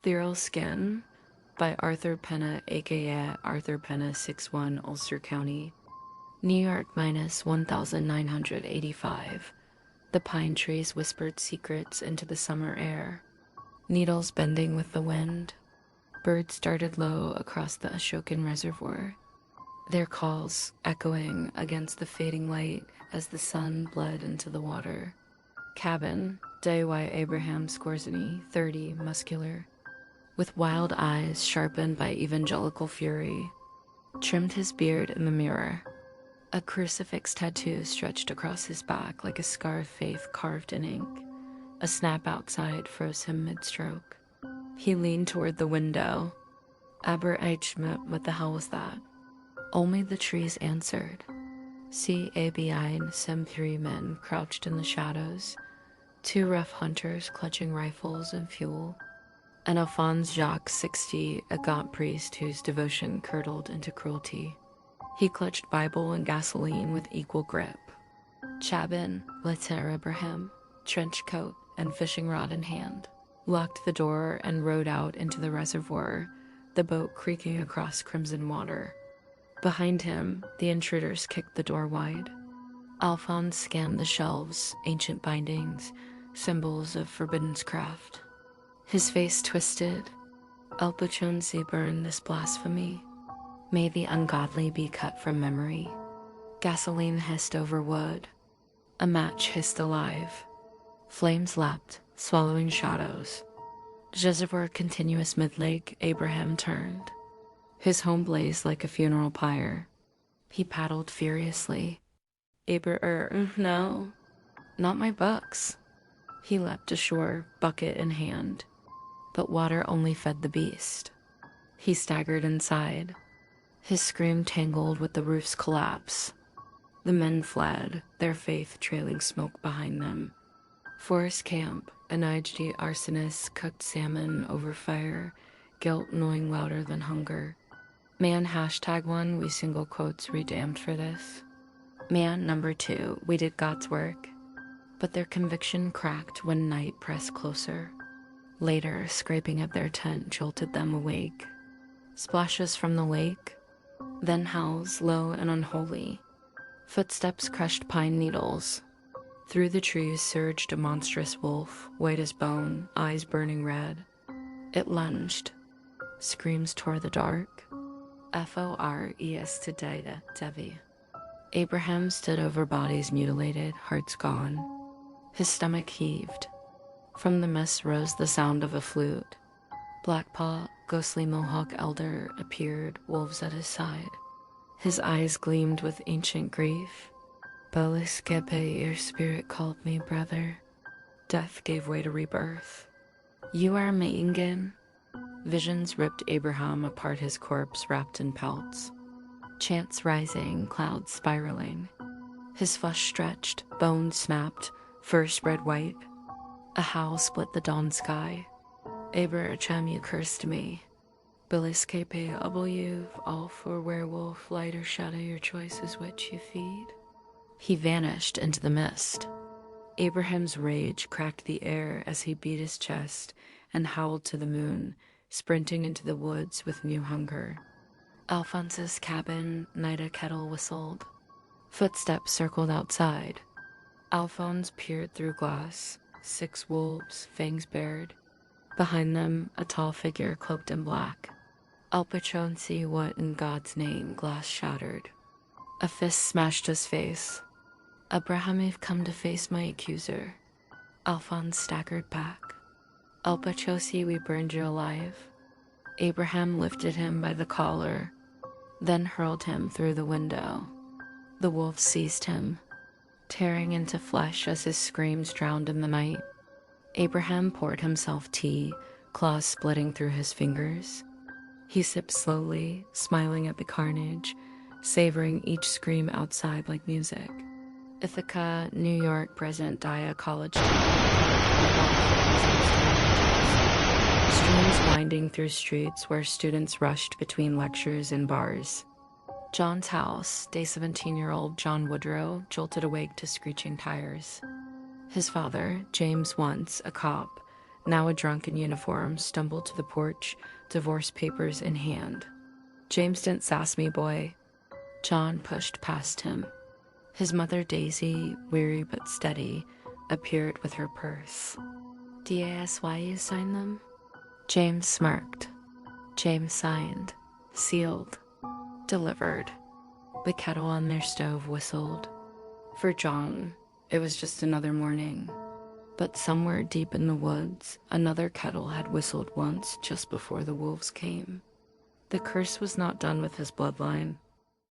Ethereal Skin by Arthur Pena, aka Arthur Pena 61, Ulster County, New York -1985. The pine trees whispered secrets into the summer air, needles bending with the wind. Birds darted low across the Ashokan Reservoir, their calls echoing against the fading light as the sun bled into the water. Cabin, Day Abraham Scorzeny, 30, muscular, with wild eyes sharpened by evangelical fury, trimmed his beard in the mirror. A crucifix tattoo stretched across his back like a scar of faith carved in ink. A snap outside froze him mid-stroke. He leaned toward the window. Aber Eichschmidt, what the hell was that? Only the trees answered. CABI some 3 men crouched in the shadows, 2 rough hunters clutching rifles and fuel, and Alphonse Jacques 60, a gaunt priest whose devotion curdled into cruelty. He clutched Bible and gasoline with equal grip. Chabin, Leter Abraham, trench coat and fishing rod in hand, locked the door and rowed out into the reservoir, the boat creaking across crimson water. Behind him, the intruders kicked the door wide. Alphonse scanned the shelves, ancient bindings, symbols of forbidden craft. His face twisted. Alpachonsi burn this blasphemy. May the ungodly be cut from memory. Gasoline hissed over wood. A match hissed alive. Flames lapped, swallowing shadows. Reservoir continuous mid-lake, Abraham turned. His home blazed like a funeral pyre. He paddled furiously. No, not my bucks. He leapt ashore, bucket in hand. But water only fed the beast. He staggered inside. His scream tangled with the roof's collapse. The men fled, their faith trailing smoke behind them. Forest camp, an IGD arsonist cooked salmon over fire, guilt gnawing louder than hunger. Man #1, we single quotes redamned for this. Man #2, we did God's work. But their conviction cracked when night pressed closer. Later, scraping at their tent jolted them awake. Splashes from the lake, then howls low and unholy. Footsteps crushed pine needles. Through the trees surged a monstrous wolf, white as bone, eyes burning red. It lunged. Screams tore the dark. Fores to Data, Devi. Abraham stood over bodies mutilated, hearts gone. His stomach heaved. From the mess rose the sound of a flute. Blackpaw, ghostly Mohawk elder, appeared, wolves at his side. His eyes gleamed with ancient grief. Bolis Gepe, your spirit called me, brother. Death gave way to rebirth. You are Meingen? Visions ripped Abraham apart, his corpse wrapped in pelts. Chants rising, clouds spiraling. His flesh stretched, bones snapped, fur spread white. A howl split the dawn sky. Abraham, you cursed me. Bilis Kepe W, all for werewolf, light or shadow, your choice is which you feed. He vanished into the mist. Abraham's rage cracked the air as he beat his chest and howled to the moon, sprinting into the woods with new hunger. Alphonse's cabin, Nida kettle whistled. Footsteps circled outside. Alphonse peered through glass. 6 wolves, fangs bared. Behind them, a tall figure cloaked in black. Alpachon, see what in God's name, glass shattered. A fist smashed his face. Abraham, I've come to face my accuser. Alphonse staggered back. Alpachosi, we burned you alive. Abraham lifted him by the collar, then hurled him through the window. The wolves seized him, tearing into flesh as his screams drowned in the night. Abraham poured himself tea, claws splitting through his fingers. He sipped slowly, smiling at the carnage, savoring each scream outside like music. Ithaca, New York, present Dia College. Streams winding through streets where students rushed between lectures and bars. John's house, day 17-year-old John Woodrow, jolted awake to screeching tires. His father, James once, a cop, now a drunk in uniform, stumbled to the porch, divorce papers in hand. "James didn't sass me, boy." John pushed past him. His mother, Daisy, weary but steady, appeared with her purse. "Do you ask why you signed them?" James smirked. James signed, sealed, delivered. The kettle on their stove whistled. For John, it was just another morning. But somewhere deep in the woods, another kettle had whistled once just before the wolves came. The curse was not done with his bloodline.